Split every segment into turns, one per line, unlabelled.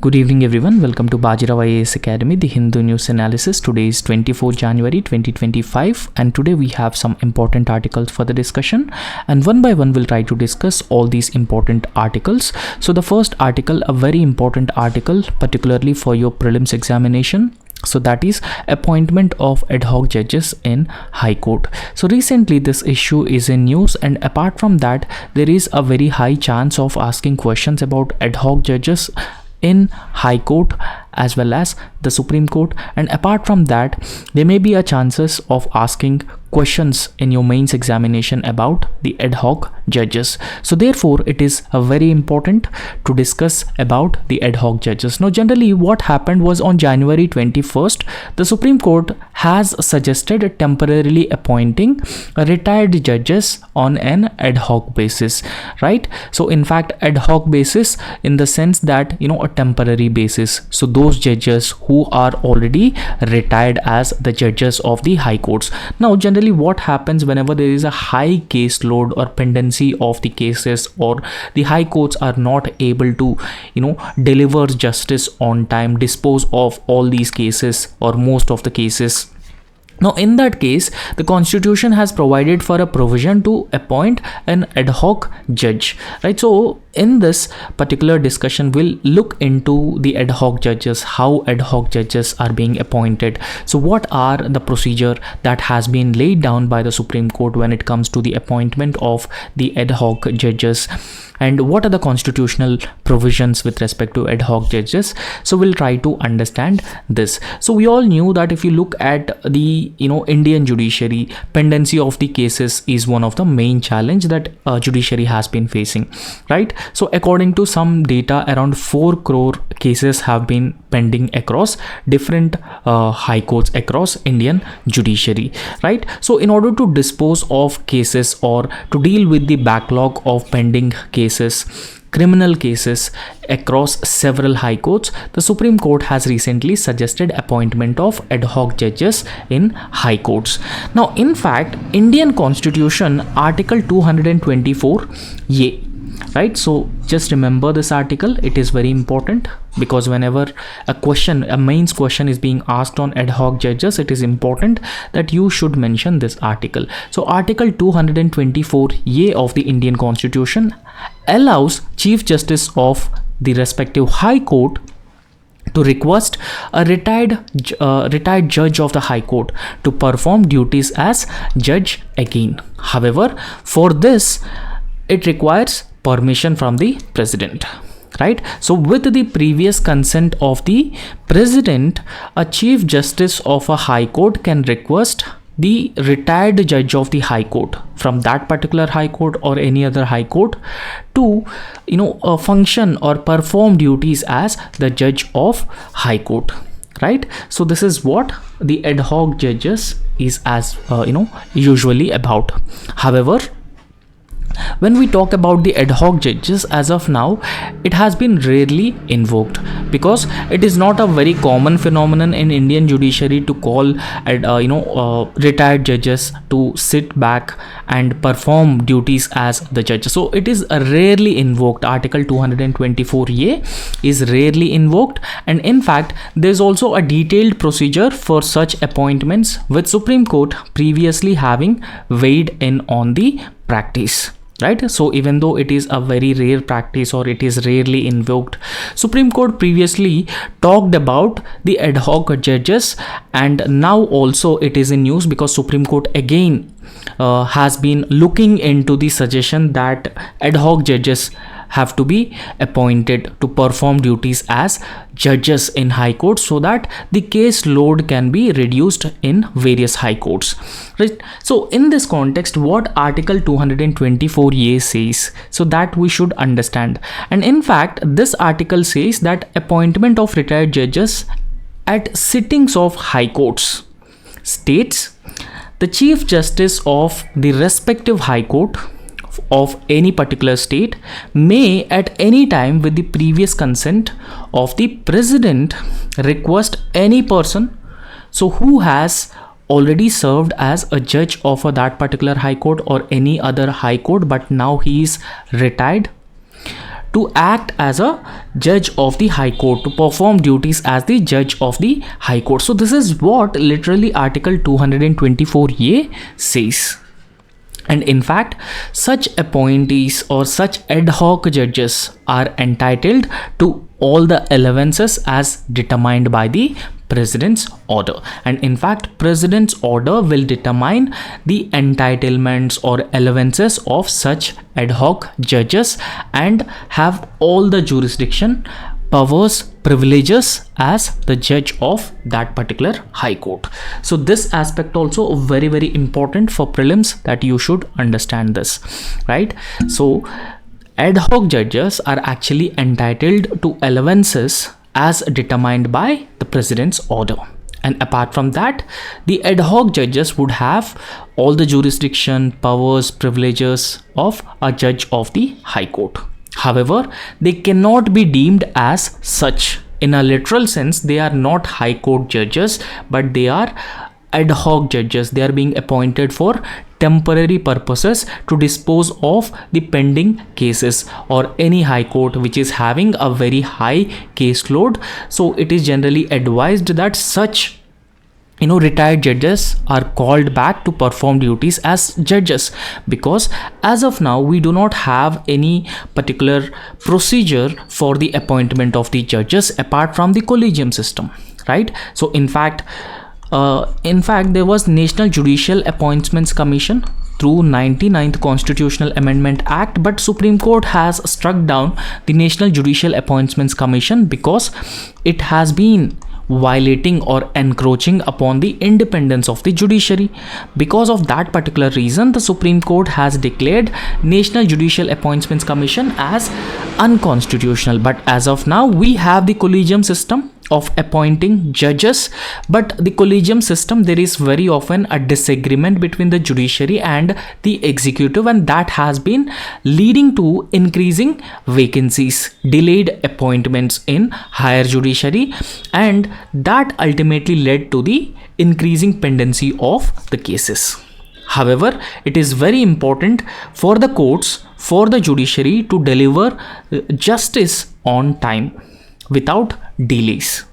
Good evening everyone, welcome to Bajirao IAS Academy, the Hindu news analysis. Today is 24 January 2025 and today we have some important articles for the discussion, and one by one we'll try to discuss all these important articles. So the first article, a very important article particularly for your prelims examination. So that is appointment of ad hoc judges in High Court. So recently this issue is in news, and apart from that there is a very high chance of asking questions about ad hoc judges in High Court as well as the Supreme Court, and apart from that there may be a chances of asking questions in your mains examination about the ad hoc judges. So therefore it is very important to discuss about the ad hoc judges. Now generally what happened was, on January 21st the Supreme Court has suggested temporarily appointing retired judges on an ad hoc basis, right? So in fact ad hoc basis in the sense that a temporary basis. So those judges who are already retired as the judges of the high courts. Now generally what happens whenever there is a high caseload or pendency of the cases, or the high courts are not able to deliver justice on time, dispose of all these cases or most of the cases. Now in that case the constitution has provided for a provision to appoint an ad hoc judge, right? So in this particular discussion we'll look into the ad hoc judges, how ad hoc judges are being appointed. So what are the procedure that has been laid down by the Supreme Court when it comes to the appointment of the ad hoc judges, and what are the constitutional provisions with respect to ad hoc judges. So we'll try to understand this. So we all knew that if you look at the Indian judiciary, pendency of the cases is one of the main challenge that judiciary has been facing, right? So according to some data, around 4 crore cases have been pending across different high courts across Indian judiciary, right? So in order to dispose of cases or to deal with the backlog of pending cases, criminal cases across several high courts, the Supreme Court has recently suggested appointment of ad hoc judges in high courts. Now in fact Indian Constitution Article 224A, right? So just remember this article, it is very important because whenever a mains question is being asked on ad hoc judges, it is important that you should mention this article. So Article 224A of the Indian Constitution allows Chief Justice of the respective High Court to request a retired judge of the High Court to perform duties as judge again. However, for this it requires permission from the president, right? So with the previous consent of the president, a Chief Justice of a High Court can request the retired judge of the High Court from that particular High Court or any other High Court to function or perform duties as the judge of High Court, right? So this is what the ad hoc judges is as usually about. However, when we talk about the ad hoc judges, as of now it has been rarely invoked because it is not a very common phenomenon in Indian judiciary to call retired judges to sit back and perform duties as the judge. So it is rarely invoked. Article 224A is rarely invoked, and in fact there is also a detailed procedure for such appointments, with Supreme Court previously having weighed in on the practice, right? So even though it is a very rare practice or it is rarely invoked, Supreme Court previously talked about the ad hoc judges, and now also it is in news because Supreme Court again has been looking into the suggestion that ad hoc judges have to be appointed to perform duties as judges in high courts so that the case load can be reduced in various high courts, right? So in this context, what Article 224A says, so that we should understand. And in fact this article says that appointment of retired judges at sittings of high courts states the Chief Justice of the respective high court of any particular state may at any time with the previous consent of the president request any person who has already served as a judge of that particular high court or any other high court, but now he is retired, to act as a judge of the High Court, to perform duties as the judge of the High Court. So this is what literally Article 224A says. And in fact, such appointees or such ad hoc judges are entitled to all the allowances as determined by the President's order. And in fact, President's order will determine the entitlements or allowances of such ad hoc judges and have all the jurisdiction, powers, privileges as the judge of that particular High Court. So this aspect also very, very important for prelims, that you should understand this, right? So ad hoc judges are actually entitled to allowances as determined by the President's order. And apart from that, the ad hoc judges would have all the jurisdiction, powers, privileges of a judge of the High Court. However, they cannot be deemed as such. In a literal sense, they are not High Court judges, but they are ad hoc judges. They are being appointed for temporary purposes to dispose of the pending cases or any High Court which is having a very high caseload. So it is generally advised that such retired judges are called back to perform duties as judges, because as of now we do not have any particular procedure for the appointment of the judges apart from the collegium system, right? So in fact there was National Judicial Appointments Commission through 99th Constitutional Amendment Act, but Supreme Court has struck down the National Judicial Appointments Commission because it has been violating or encroaching upon the independence of the judiciary. Because of that particular reason, the Supreme Court has declared National Judicial Appointments Commission as unconstitutional. But as of now, we have the collegium system of appointing judges, but the collegium system, there is very often a disagreement between the judiciary and the executive, and that has been leading to increasing vacancies, delayed appointments in higher judiciary, and that ultimately led to the increasing pendency of the cases. However, it is very important for the courts, for the judiciary to deliver justice on time without delays,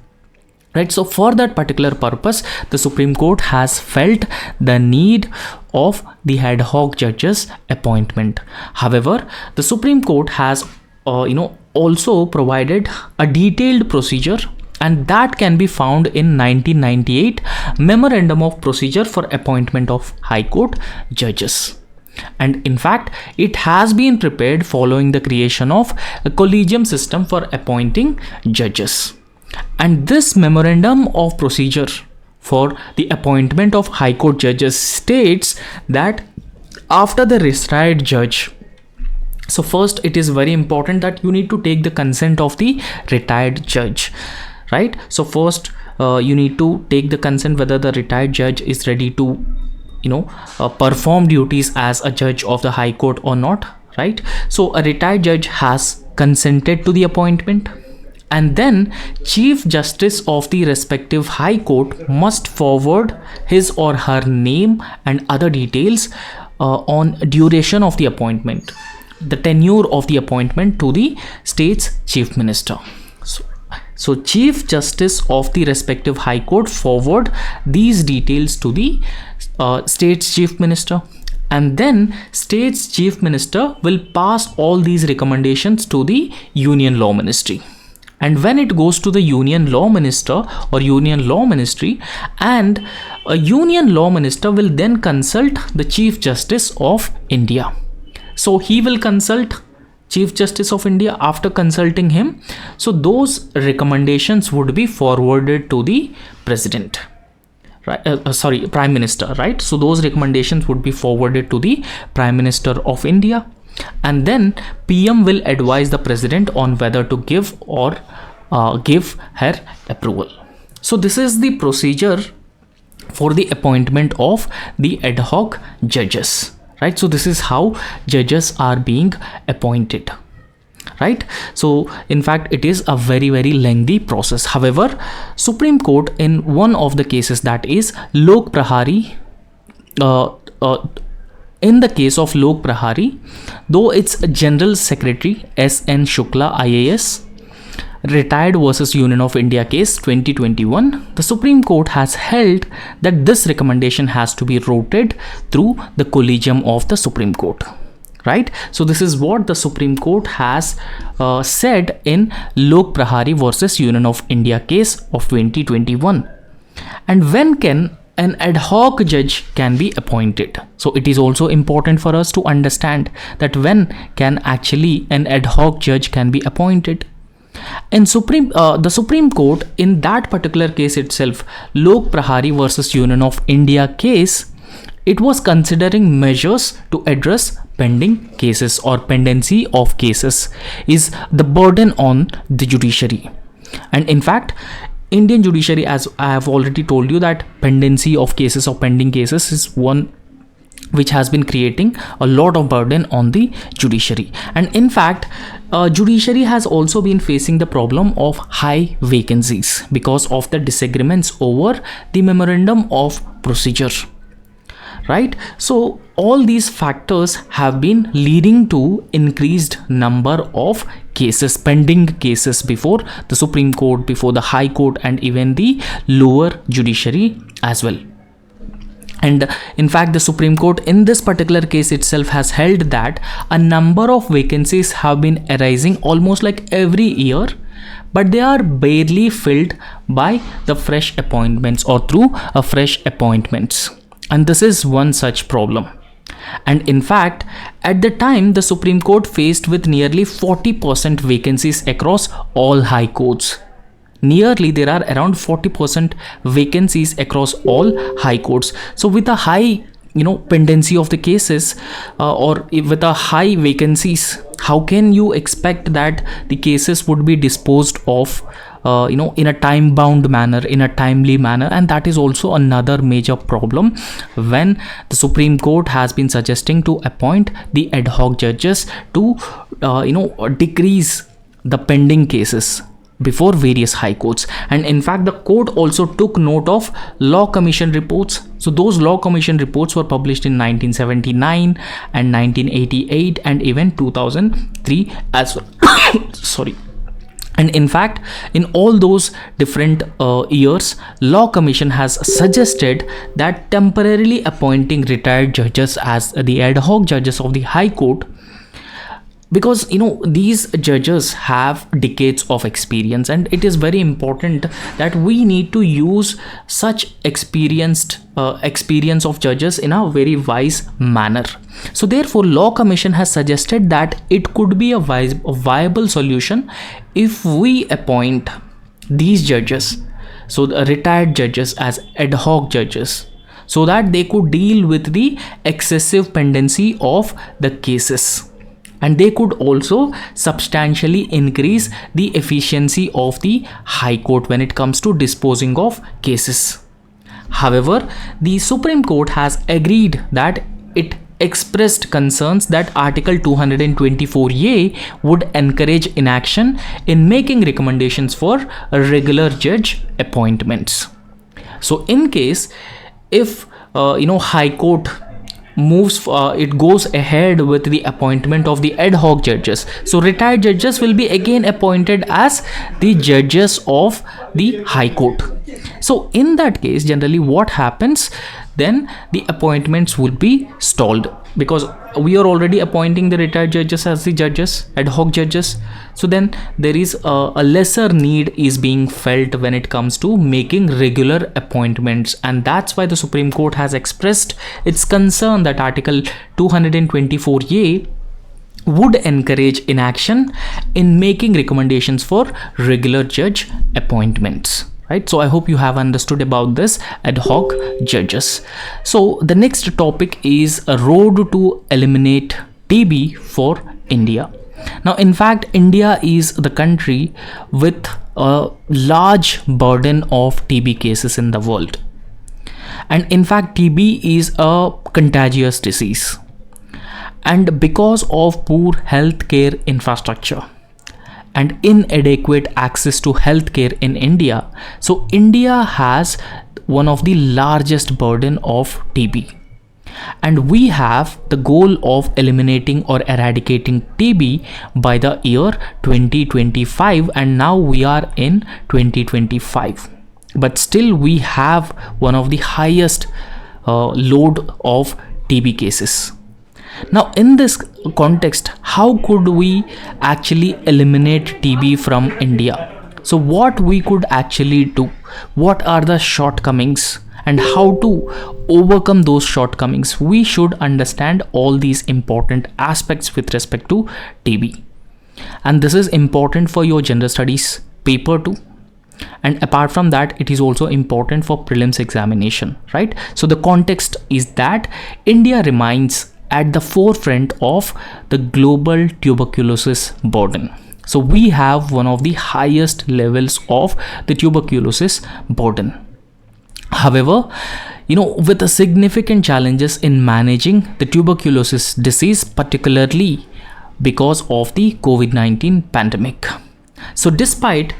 right? So for that particular purpose, the Supreme Court has felt the need of the ad hoc judges appointment. However, the Supreme Court has also provided a detailed procedure, and that can be found in 1998 Memorandum of Procedure for Appointment of High Court Judges. And in fact, it has been prepared following the creation of a collegium system for appointing judges. And this memorandum of procedure for the appointment of High Court judges states that after the retired judge, so first it is very important that you need to take the consent of the retired judge, right? So first you need to take the consent whether the retired judge is ready to perform duties as a judge of the High Court or not, right? So a retired judge has consented to the appointment, and then Chief Justice of the respective High Court must forward his or her name and other details on duration of the appointment, the tenure of the appointment, to the state's Chief Minister. So Chief Justice of the respective High Court forward these details to the state's Chief Minister, and then state's Chief Minister will pass all these recommendations to the Union Law Ministry. And when it goes to the Union Law Minister or Union Law Ministry, and a Union Law Minister will then consult the Chief Justice of India. So he will consult Chief Justice of India. After consulting him, so those recommendations would be forwarded to the President, right? Prime Minister, right? So those recommendations would be forwarded to the Prime Minister of India, and then PM will advise the President on whether to give or give her approval. So this is the procedure for the appointment of the ad hoc judges, right? So this is how judges are being appointed, right? So in fact, it is a very, very lengthy process. However, Supreme Court in one of the cases, that is Lok Prahari in the case of Lok Prahari, though its General Secretary S.N. Shukla IAS retired versus Union of India case 2021, the Supreme Court has held that this recommendation has to be routed through the collegium of the Supreme Court. Right? So this is what the Supreme Court has said in Lok Prahari versus Union of India case of 2021. And when can an ad hoc judge can be appointed? So it is also important for us to understand that when can actually an ad hoc judge can be appointed. And the Supreme Court in that particular case itself, Lok Prahari versus Union of India case, it was considering measures to address pending cases or pendency of cases is the burden on the judiciary. And in fact, Indian judiciary, as I have already told you, that pendency of cases or pending cases is one which has been creating a lot of burden on the judiciary. And in fact, judiciary has also been facing the problem of high vacancies because of the disagreements over the memorandum of procedure. Right? So all these factors have been leading to increased number of cases, pending cases before the Supreme Court, before the High Court, and even the lower judiciary as well. And in fact, the Supreme Court in this particular case itself has held that a number of vacancies have been arising almost like every year, but they are barely filled by the fresh appointments or through a fresh appointments. And this is one such problem. And in fact, at the time, the Supreme Court faced with nearly 40% vacancies across all high courts. Nearly there are around 40% vacancies across all high courts. So with a high pendency of the cases or with a high vacancies, how can you expect that the cases would be disposed of in a time bound manner, in a timely manner? And that is also another major problem when the Supreme Court has been suggesting to appoint the ad hoc judges to decrease the pending cases before various high courts. And in fact, the court also took note of law commission reports. So those law commission reports were published in 1979 and 1988 and even 2003 as well. Sorry. And in fact, in all those different years, Law Commission has suggested that temporarily appointing retired judges as the ad hoc judges of the High Court, because these judges have decades of experience, and it is very important that we need to use such experience of judges in a very wise manner. So therefore, Law Commission has suggested that it could be a viable solution if we appoint these judges, so the retired judges, as ad hoc judges, so that they could deal with the excessive pendency of the cases. And they could also substantially increase the efficiency of the High Court when it comes to disposing of cases. However, the Supreme Court has agreed that it expressed concerns that Article 224A would encourage inaction in making recommendations for regular judge appointments. So in case if High Court it goes ahead with the appointment of the ad hoc judges, so retired judges will be again appointed as the judges of the High Court. So in that case, generally what happens, then the appointments will be stalled, because we are already appointing the retired judges as the judges, ad hoc judges. So then there is a lesser need is being felt when it comes to making regular appointments. And that's why the Supreme Court has expressed its concern that Article 224A would encourage inaction in making recommendations for regular judge appointments. Right? So I hope you have understood about this ad hoc judges. So the next topic is a road to eliminate TB for India. Now, in fact, India is the country with a large burden of TB cases in the world. And in fact, TB is a contagious disease. And because of poor healthcare infrastructure and inadequate access to healthcare in India, so India has one of the largest burden of TB. and we have the goal of eliminating or eradicating TB by the year 2025, and now we are in 2025, but still we have one of the highest load of TB cases. Now in this context, how could we actually eliminate TB from India? So what we could actually do, what are the shortcomings, and how to overcome those shortcomings? We should understand all these important aspects with respect to TB, and this is important for your general studies paper too, and apart from that it is also important for prelims examination, right? So the context is that India remains at the forefront of the global tuberculosis burden. So we have one of the highest levels of the tuberculosis burden. However, with the significant challenges in managing the tuberculosis disease, particularly because of the COVID-19 pandemic. So despite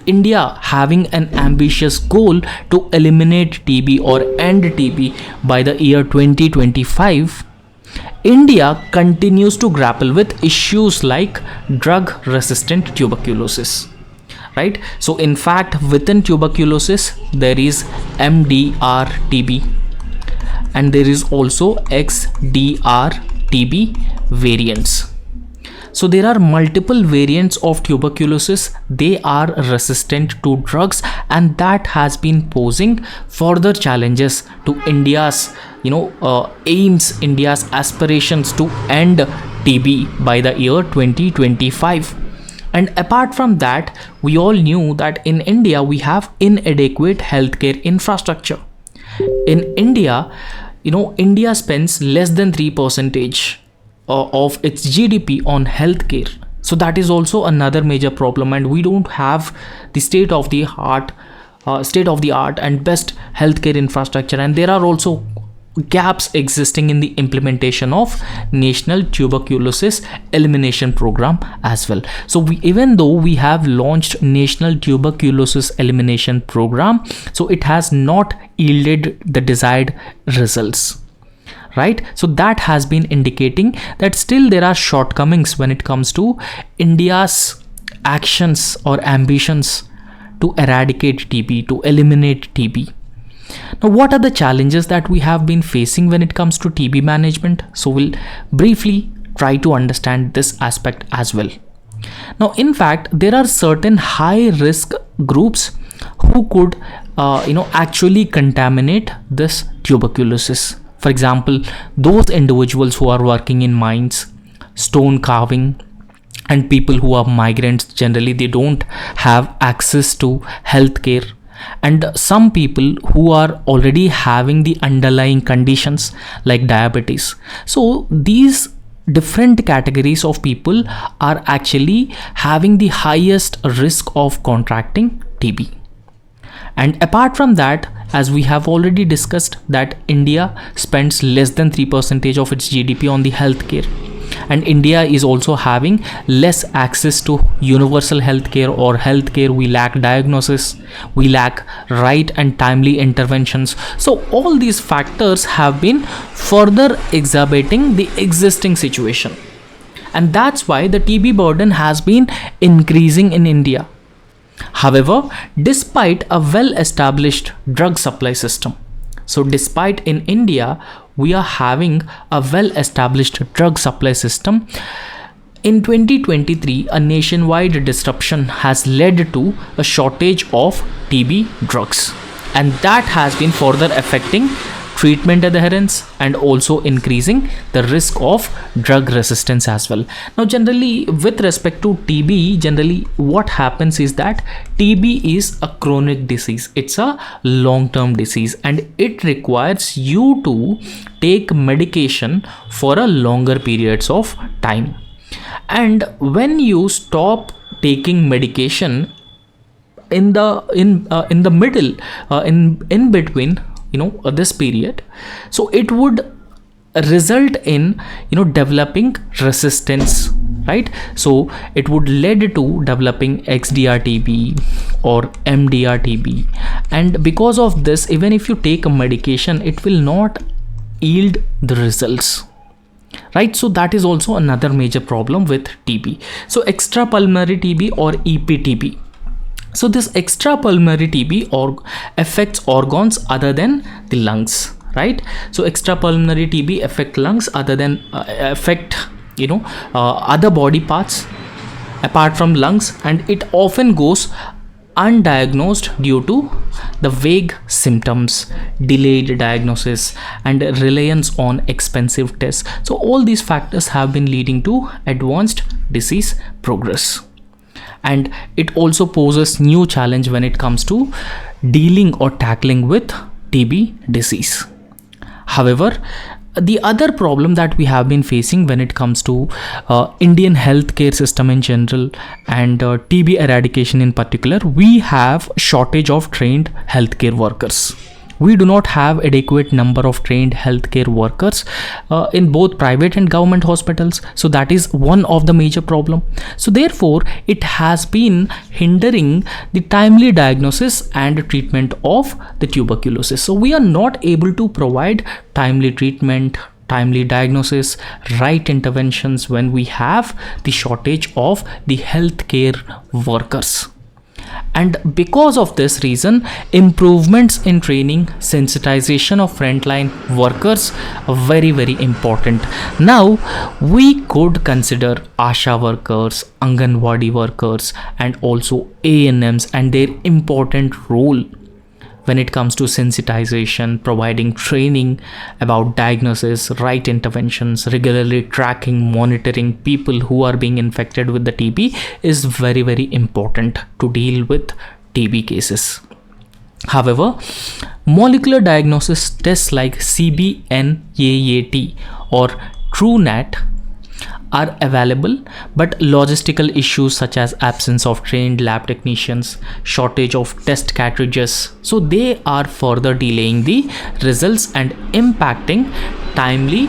India having an ambitious goal to eliminate TB or end TB by the year 2025, India continues to grapple with issues like drug-resistant tuberculosis, right? So in fact, within tuberculosis, there is MDR-TB and there is also XDR-TB variants. So there are multiple variants of tuberculosis. They are resistant to drugs, and that has been posing further challenges to India's aims, India's aspirations to end TB by the year 2025. And apart from that, we all knew that in India we have inadequate healthcare infrastructure. In India, India spends less than 3% of its GDP on healthcare. So that is also another major problem, and we don't have the state of the art and best healthcare infrastructure, and there are also gaps existing in the implementation of National Tuberculosis Elimination Program as well. So even though we have launched National Tuberculosis Elimination Program, so it has not yielded the desired results, right? So that has been indicating that still there are shortcomings when it comes to India's actions or ambitions to eradicate TB, to eliminate TB. Now, what are the challenges that we have been facing when it comes to TB management? So we'll briefly try to understand this aspect as well. Now, in fact, there are certain high risk groups who could actually contaminate this tuberculosis. For example, those individuals who are working in mines, stone carving, and people who are migrants. Generally they don't have access to healthcare, and some people who are already having the underlying conditions like diabetes. So these different categories of people are actually having the highest risk of contracting TB. And apart from that, as we have already discussed, that India spends less than 3% of its GDP on the healthcare, and India is also having less access to universal healthcare or healthcare. We lack diagnosis, we lack right and timely interventions. So all these factors have been further exacerbating the existing situation, and that's why the TB burden has been increasing in India. However, despite a well-established drug supply system, so despite in India we are having a well-established drug supply system, in 2023 a nationwide disruption has led to a shortage of TB drugs, and that has been further affecting treatment adherence and also increasing the risk of drug resistance as well. Now generally with respect to TB, generally what happens is that TB is a chronic disease. It's a long-term disease, and it requires you to take medication for a longer periods of time. And when you stop taking medication in the middle, in between this period, so it would result in developing resistance, right? So it would lead to developing XDR TB or MDR TB, and because of this, even if you take a medication, it will not yield the results, right? So that is also another major problem with TB. So extrapulmonary TB or EPTB. So this extrapulmonary TB affects organs other than the lungs, right? So extrapulmonary TB affect lungs other than affect other body parts apart from lungs, and it often goes undiagnosed due to the vague symptoms, delayed diagnosis, and reliance on expensive tests. So all these factors have been leading to advanced disease progress, and it also poses new challenge when it comes to dealing or tackling with TB disease. However, the other problem that we have been facing when it comes to Indian healthcare system in general and TB eradication in particular, we have shortage of trained healthcare workers. We do not have adequate number of trained healthcare workers in both private and government hospitals. So that is one of the major problem. So therefore, it has been hindering the timely diagnosis and treatment of the tuberculosis. So we are not able to provide timely treatment, timely diagnosis, right interventions when we have the shortage of the healthcare workers. And because of this reason, improvements in training, sensitization of frontline workers are very, very important. Now, we could consider ASHA workers, Anganwadi workers, and also ANMs and their important role when it comes to sensitization, providing training about diagnosis, right interventions, regularly tracking, monitoring people who are being infected with the TB is very, very important to deal with TB cases. However, molecular diagnosis tests like CBNAAT or TrueNAT are available, but logistical issues such as absence of trained lab technicians, shortage of test cartridges, so they are further delaying the results and impacting timely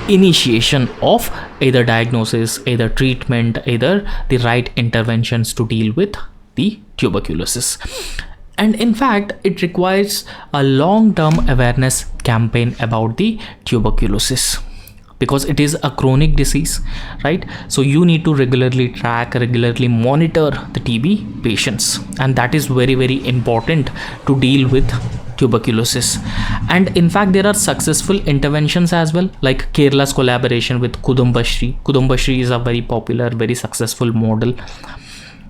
initiation of either diagnosis, either treatment, either the right interventions to deal with the tuberculosis. And in fact, it requires a long-term awareness campaign about the tuberculosis, because it is a chronic disease, right? So you need to regularly track, regularly monitor the TB patients, and that is very, very important to deal with tuberculosis. And in fact, there are successful interventions as well, like Kerala's collaboration with Kudumbashri. Kudumbashri is a very popular, very successful model,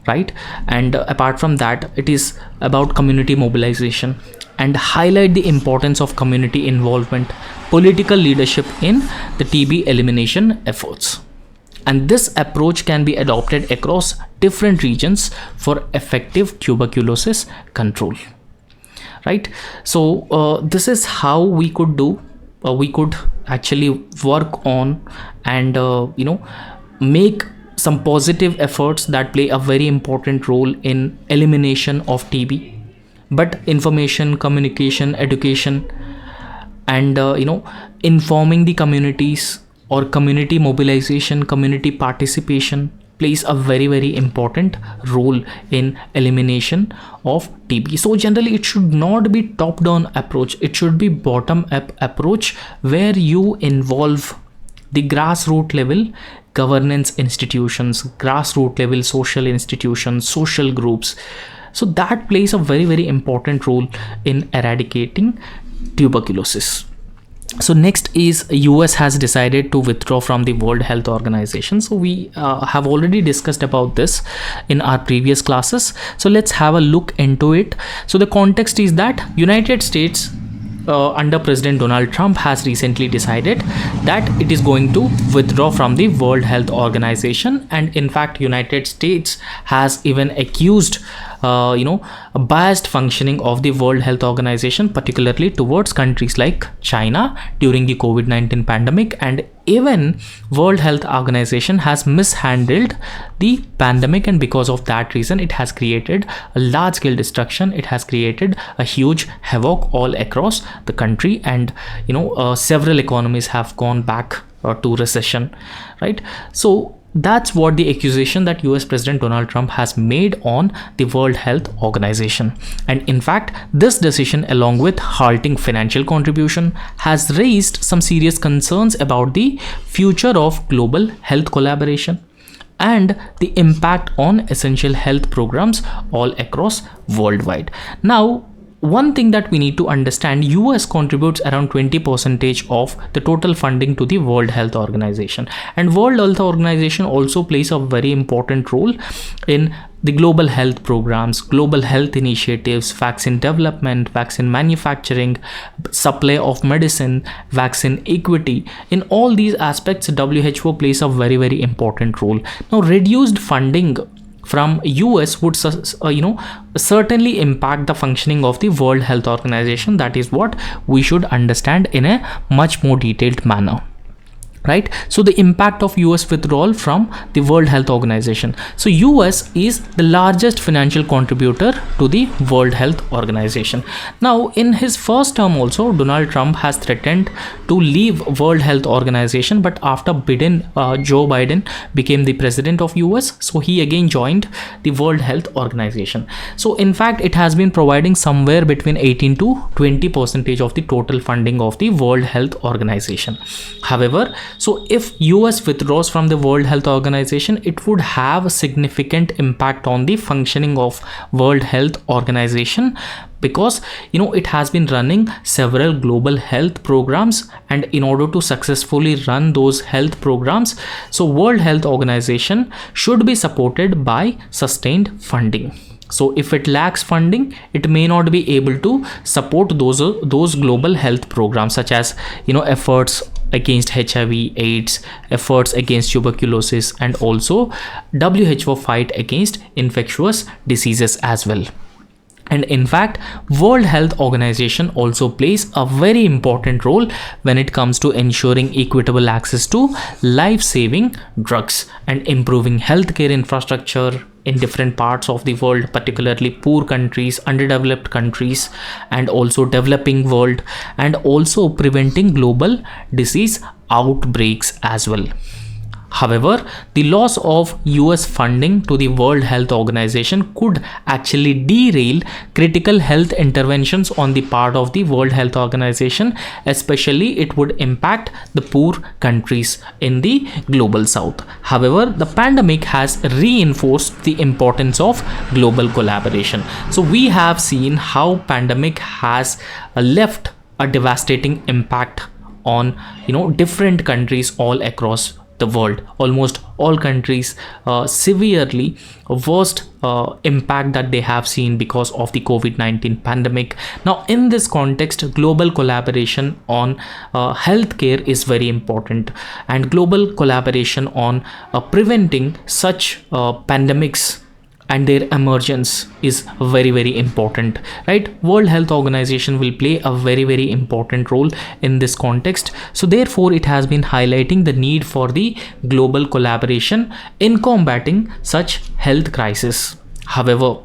right? And apart from that, it is about community mobilization and highlight the importance of community involvement, political leadership in the TB elimination efforts. And this approach can be adopted across different regions for effective tuberculosis control, right? So this is how we could do, we could actually work on and make some positive efforts that play a very important role in elimination of TB. But information, communication, education, and informing the communities or community mobilization, community participation plays a very, very important role in elimination of TB. So generally, it should not be top-down approach. It should be bottom-up approach where you involve the grassroots level governance institutions, grassroots level social institutions, social groups. So that plays a very, very important role in eradicating tuberculosis. So next is US has decided to withdraw from the World Health Organization. So we have already discussed about this in our previous classes. So let's have a look into it. So the context is that United States under President Donald Trump has recently decided that it is going to withdraw from the World Health Organization, and in fact United States has even accused a biased functioning of the World Health Organization, particularly towards countries like China during the COVID-19 pandemic, and even World Health Organization has mishandled the pandemic, and because of that reason it has created a large scale destruction. It has created a huge havoc all across the country, and several economies have gone back to recession, right? So That's what the accusation that US President Donald Trump has made on the World Health Organization. And in fact, this decision, along with halting financial contribution, has raised some serious concerns about the future of global health collaboration and the impact on essential health programs all across worldwide. Now, one thing that we need to understand, US contributes around 20% of the total funding to the World Health Organization, and World Health Organization also plays a very important role in the global health programs, global health initiatives, vaccine development, vaccine manufacturing, supply of medicine, vaccine equity. In all these aspects, WHO plays a very important role. Now, reduced funding from US would certainly impact the functioning of the World Health Organization. That is what we should understand in a much more detailed manner, right? So the impact of US withdrawal from the World Health Organization. So US is the largest financial contributor to the World Health Organization. Now, in his first term also, Donald Trump has threatened to leave World Health Organization, but after Joe Biden became the president of US, so he again joined the World Health Organization. So in fact, it has been providing somewhere between 18 to 20% of the total funding of the World Health Organization. However, so if US withdraws from the World Health Organization, it would have a significant impact on the functioning of World Health Organization, because it has been running several global health programs, and in order to successfully run those health programs, so World Health Organization should be supported by sustained funding. So if it lacks funding, it may not be able to support those global health programs, such as efforts against HIV, AIDS, efforts against tuberculosis, and also WHO fight against infectious diseases as well. And in fact, World Health Organization also plays a very important role when it comes to ensuring equitable access to life-saving drugs and improving healthcare infrastructure in different parts of the world, particularly poor countries, underdeveloped countries, and also developing world, and also preventing global disease outbreaks as well. However, the loss of US funding to the World Health Organization could actually derail critical health interventions on the part of the World Health Organization. Especially, it would impact the poor countries in the global south. However, the pandemic has reinforced the importance of global collaboration. So we have seen how pandemic has left a devastating impact on different countries all across the world. Almost all countries severely worst impact that they have seen because of the COVID-19 pandemic. Now, in this context, global collaboration on healthcare is very important, and global collaboration on preventing such pandemics and their emergence is very important, right? World Health Organization will play a very important role in this context. So therefore, it has been highlighting the need for the global collaboration in combating such health crisis. However,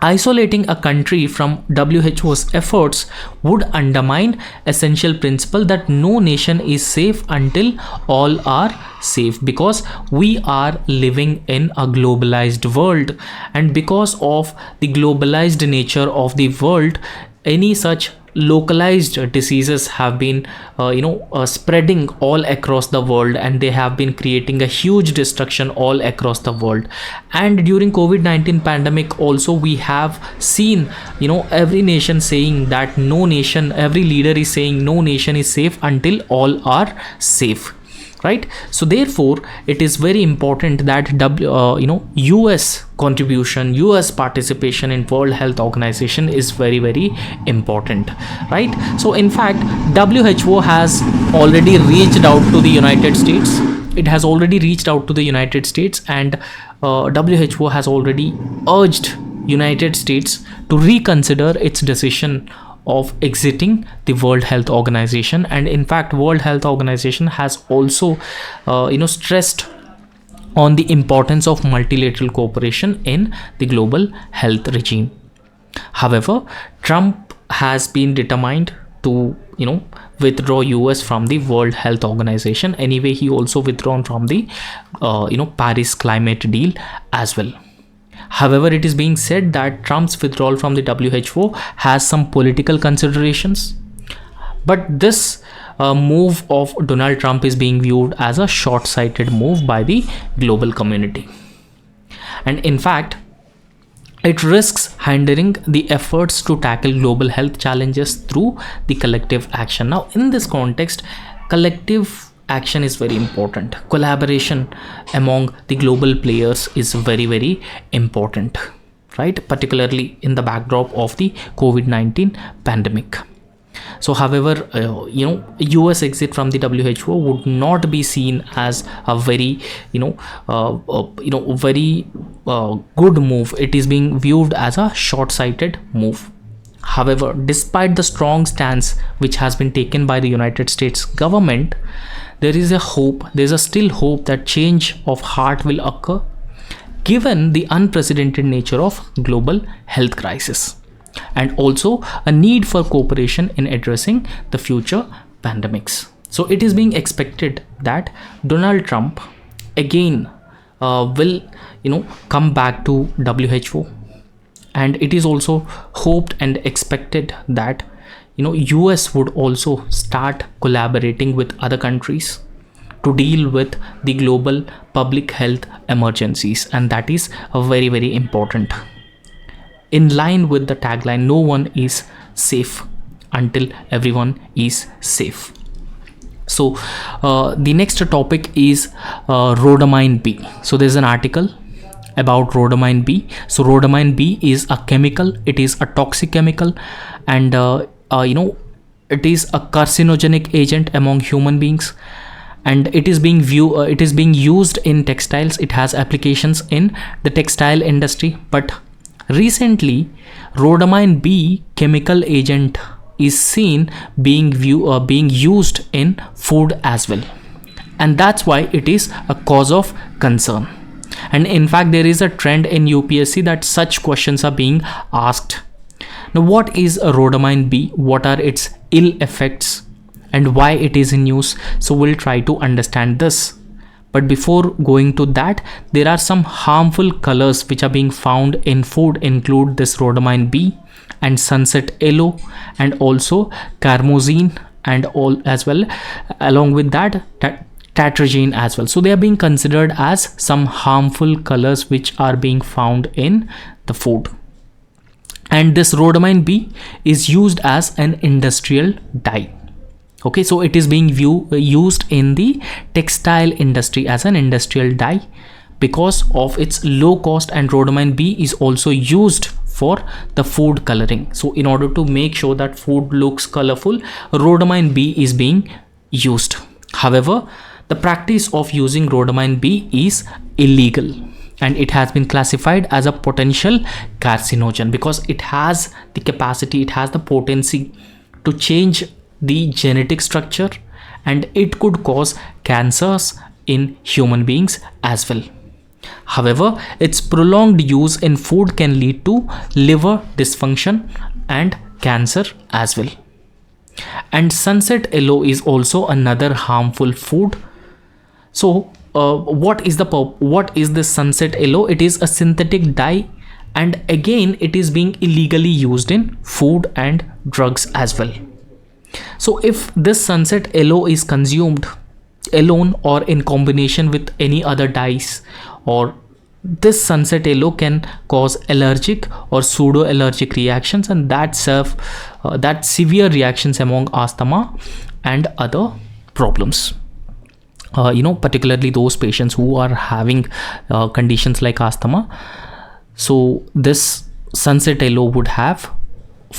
isolating a country from WHO's efforts would undermine essential principle that no nation is safe until all are safe, because we are living in a globalized world, and because of the globalized nature of the world, any such localized diseases have been spreading all across the world, and they have been creating a huge destruction all across the world. And during COVID-19 pandemic also, we have seen every nation saying that no nation, every leader is saying no nation is safe until all are safe, right? So therefore, it is very important that US contribution, US participation in World Health Organization is very important, right? So in fact, WHO has already reached out to the United States. It has already reached out to the United States, and WHO has already urged United States to reconsider its decision of exiting the World Health Organization. And in fact, World Health Organization has also stressed on the importance of multilateral cooperation in the global health regime. However, Trump has been determined to withdraw US from the World Health Organization. Anyway, he also withdrawn from the Paris climate deal as well. However, it is being said that Trump's withdrawal from the WHO has some political considerations, but this move of Donald Trump is being viewed as a short-sighted move by the global community, and in fact it risks hindering the efforts to tackle global health challenges through the collective action. Now, in this context, collective action is very important. Collaboration among the global players is very, very important, right? Particularly in the backdrop of the COVID-19 pandemic. So, however, US exit from the WHO would not be seen as a very, very good move. It is being viewed as a short-sighted move. However, despite the strong stance which has been taken by the United States government, there is still hope that change of heart will occur, given the unprecedented nature of global health crisis, and also a need for cooperation in addressing the future pandemics. So it is being expected that Donald Trump again will come back to WHO, and it is also hoped and expected that US would also start collaborating with other countries to deal with the global public health emergencies, and that is very, very important. In line with the tagline, no one is safe until everyone is safe. So the next topic is rhodamine B. So there's an article about rhodamine B. So rhodamine B is a chemical. It is a toxic chemical, and it is a carcinogenic agent among human beings, and it is being used in textiles. It has applications in the textile industry, but recently rhodamine B chemical agent is seen being used in food as well, and that's why it is a cause of concern. And in fact, there is a trend in UPSC that such questions are being asked. Now, what is a rhodamine B? What are its ill effects and why it is in use? So we'll try to understand this. But before going to that, there are some harmful colors which are being found in food, include this rhodamine B and sunset yellow, and also carmozine, and all as well, along with that tartrazine as well. So they are being considered as some harmful colors which are being found in the food. And this rhodamine B is used as an industrial dye. Okay, so it is being used in the textile industry as an industrial dye because of its low cost, and rhodamine B is also used for the food coloring. So in order to make sure that food looks colorful, rhodamine B is being used. However, the practice of using rhodamine B is illegal, and it has been classified as a potential carcinogen because it has the capacity, it has the potency to change the genetic structure, and it could cause cancers in human beings as well. However, its prolonged use in food can lead to liver dysfunction and cancer as well. And sunset yellow is also another harmful food. So what is this sunset yellow? It is a synthetic dye, and again it is being illegally used in food and drugs as well. So if this sunset yellow is consumed alone or in combination with any other dyes, or this sunset yellow can cause allergic or pseudo-allergic reactions, and that severe reactions among asthma and other problems. Particularly those patients who are having conditions like asthma. So this sunset yellow would have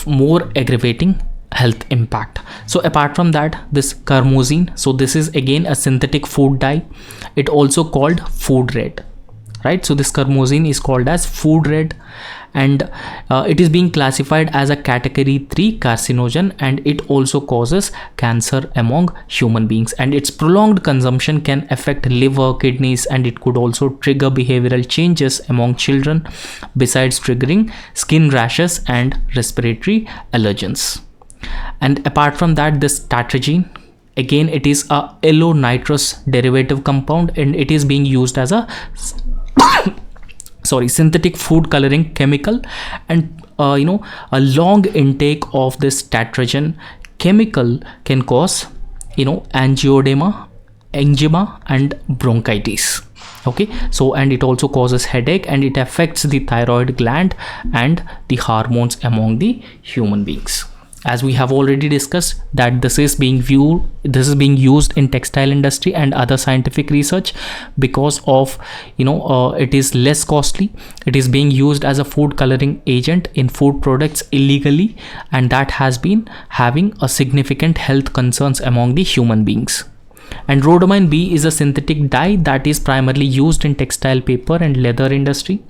more aggravating health impact. So apart from that, this carmozine, so this is again a synthetic food dye. It also called food red, right? So this carmozine is called as food red, and it is being classified as a category 3 carcinogen, and it also causes cancer among human beings, and its prolonged consumption can affect liver, kidneys, and it could also trigger behavioral changes among children, besides triggering skin rashes and respiratory allergens. And apart from that, this tartragene, again it is a yellow nitrous derivative compound, and it is being used as a synthetic food coloring chemical. And a long intake of this tartragene chemical can cause angioedema, eczema and bronchitis. Okay, so and it also causes headache, and it affects the thyroid gland and the hormones among the human beings. As we have already discussed, that this is being used in textile industry and other scientific research because of it is less costly. It is being used as a food coloring agent in food products illegally, and that has been having a significant health concerns among the human beings. And rhodamine B is a synthetic dye that is primarily used in textile, paper and leather industry,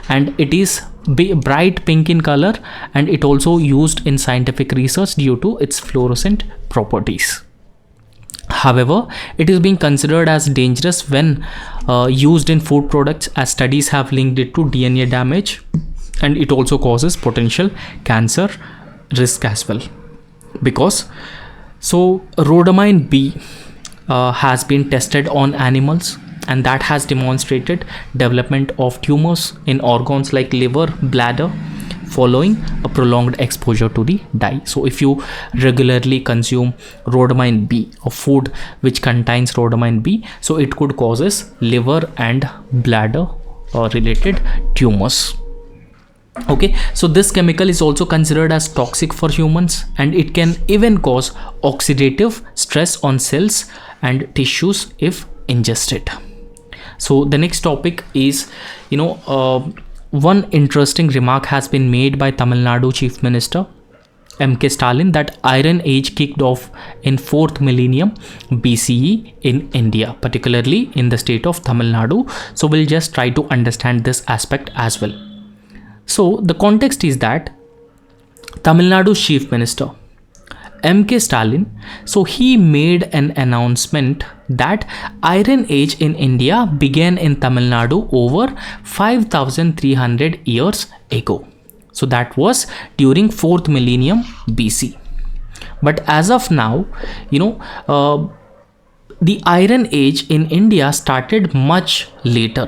and it is bright pink in color, and it also used in scientific research due to its fluorescent properties. However, it is being considered as dangerous when used in food products, as studies have linked it to DNA damage, and it also causes potential cancer risk as well. Because rhodamine B has been tested on animals, and that has demonstrated development of tumors in organs like liver, bladder following a prolonged exposure to the dye. So if you regularly consume rhodamine B, or food which contains rhodamine B, so it could causes liver and bladder related tumors. Okay, so this chemical is also considered as toxic for humans, and it can even cause oxidative stress on cells and tissues if ingested. So the next topic is, one interesting remark has been made by Tamil Nadu Chief Minister M.K. Stalin, that Iron Age kicked off in 4th millennium BCE in India, particularly in the state of Tamil Nadu. So we'll just try to understand this aspect as well. So the context is that Tamil Nadu's Chief Minister M.K. Stalin, so he made an announcement that Iron Age in India began in Tamil Nadu over 5,300 years ago. So that was during 4th millennium BC. But as of now, the Iron Age in India started much later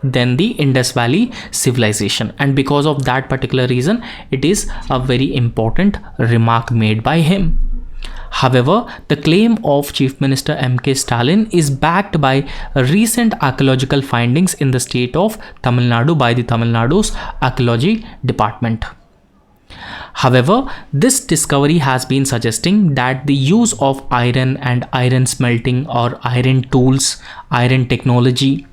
than the Indus Valley civilization, and because of that particular reason, it is a very important remark made by him. However, the claim of Chief Minister M.K. Stalin is backed by recent archaeological findings in the state of Tamil Nadu by the Tamil Nadu's Archaeology Department. However, this discovery has been suggesting that the use of iron and iron smelting or iron tools, iron technology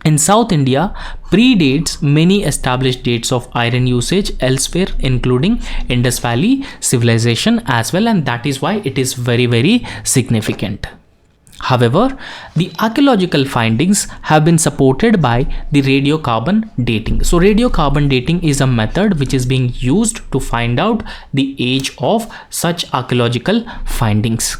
in South India predates many established dates of iron usage elsewhere, including Indus Valley civilization as well, and that is why it is very, very significant. However, the archaeological findings have been supported by the radiocarbon dating. So radiocarbon dating is a method which is being used to find out the age of such archaeological findings.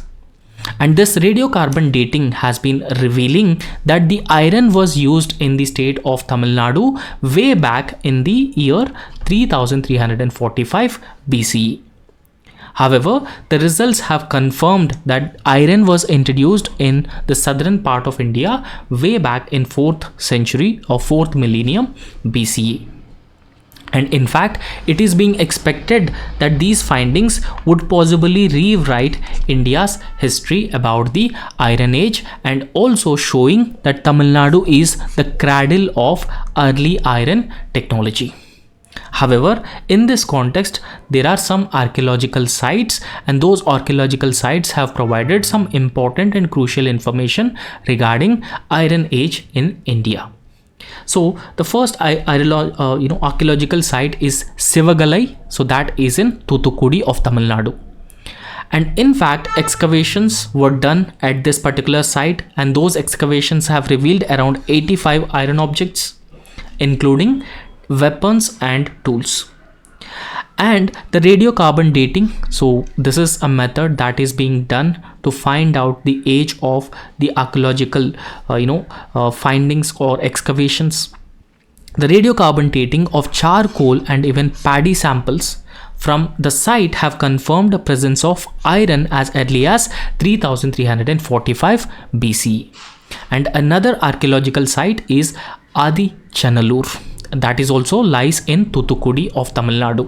And this radiocarbon dating has been revealing that the iron was used in the state of Tamil Nadu way back in the year 3345 BCE. However, the results have confirmed that iron was introduced in the southern part of India way back in 4th century or 4th millennium BCE. And in fact, it is being expected that these findings would possibly rewrite India's history about the Iron Age, and also showing that Tamil Nadu is the cradle of early iron technology. However, in this context, there are some archaeological sites, and those archaeological sites have provided some important and crucial information regarding Iron Age in India. So the first archaeological site is Sivagalai, so that is in Thoothukudi of Tamil Nadu. And in fact, excavations were done at this particular site, and those excavations have revealed around 85 iron objects, including weapons and tools. And the radiocarbon dating, so this is a method that is being done to find out the age of the archaeological findings or excavations. The radiocarbon dating of charcoal and even paddy samples from the site have confirmed the presence of iron as early as 3345 BCE. And another archaeological site is Adi Chanalur, that is also lies in Thuthukudi of Tamil Nadu.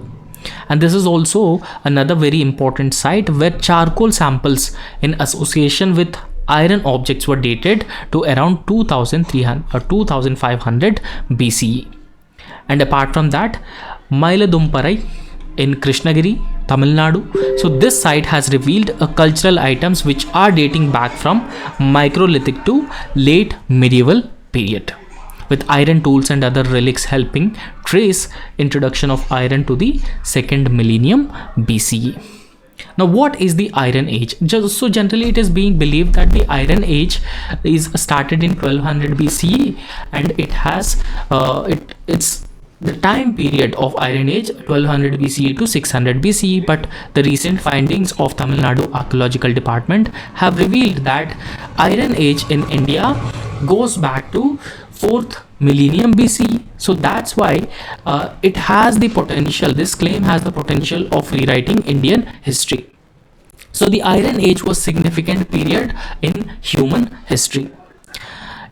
And this is also another very important site where charcoal samples in association with iron objects were dated to around 2300 or 2500 BCE. And apart from that, Mailadumparai in Krishnagiri, Tamil Nadu. So this site has revealed cultural items which are dating back from Microlithic to late medieval period, with iron tools and other relics helping trace introduction of iron to the 2nd millennium BCE. Now, what is the Iron Age? So generally it is being believed that the Iron Age is started in 1200 BCE, and it has it's the time period of Iron Age 1200 BCE to 600 BCE, but the recent findings of Tamil Nadu Archaeological Department have revealed that Iron Age in India goes back to 4th millennium BCE. So that's why it has the potential, this claim has the potential of rewriting Indian history. So the Iron Age was significant period in human history.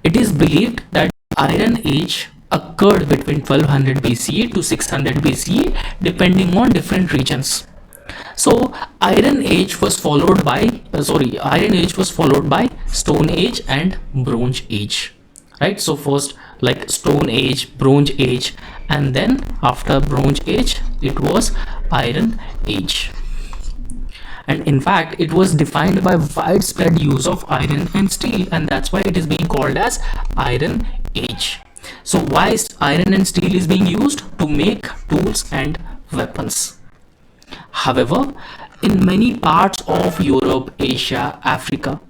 It is believed that Iron Age occurred between 1200 BCE to 600 BCE depending on different regions. So Iron Age was followed by Stone Age and Bronze Age, right? So first like Stone Age, Bronze Age, and then after Bronze Age it was Iron Age. And in fact it was defined by widespread use of iron and steel, and that's why it is being called as Iron Age. So why iron and steel is being used? To make tools and weapons. However, in many parts of Europe, Asia, Africa,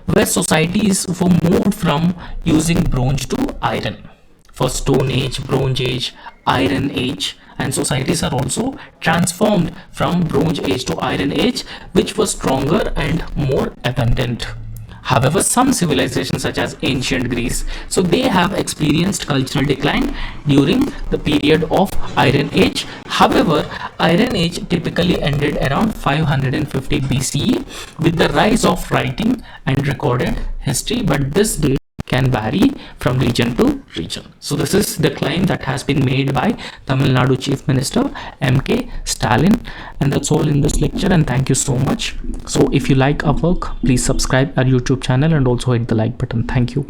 where societies were moved from using bronze to iron, for Stone Age, Bronze Age, Iron Age, and societies are also transformed from Bronze Age to Iron Age, which was stronger and more abundant. However, some civilizations such as ancient Greece, so they have experienced cultural decline during the period of Iron Age. However, Iron Age typically ended around 550 BCE with the rise of writing and recorded history, but this date can vary from region to region. So this is the claim that has been made by Tamil Nadu Chief Minister M.K. Stalin, and that's all in this lecture, and thank you so much. So if you like our work, please subscribe our YouTube channel and also hit the like button. Thank you.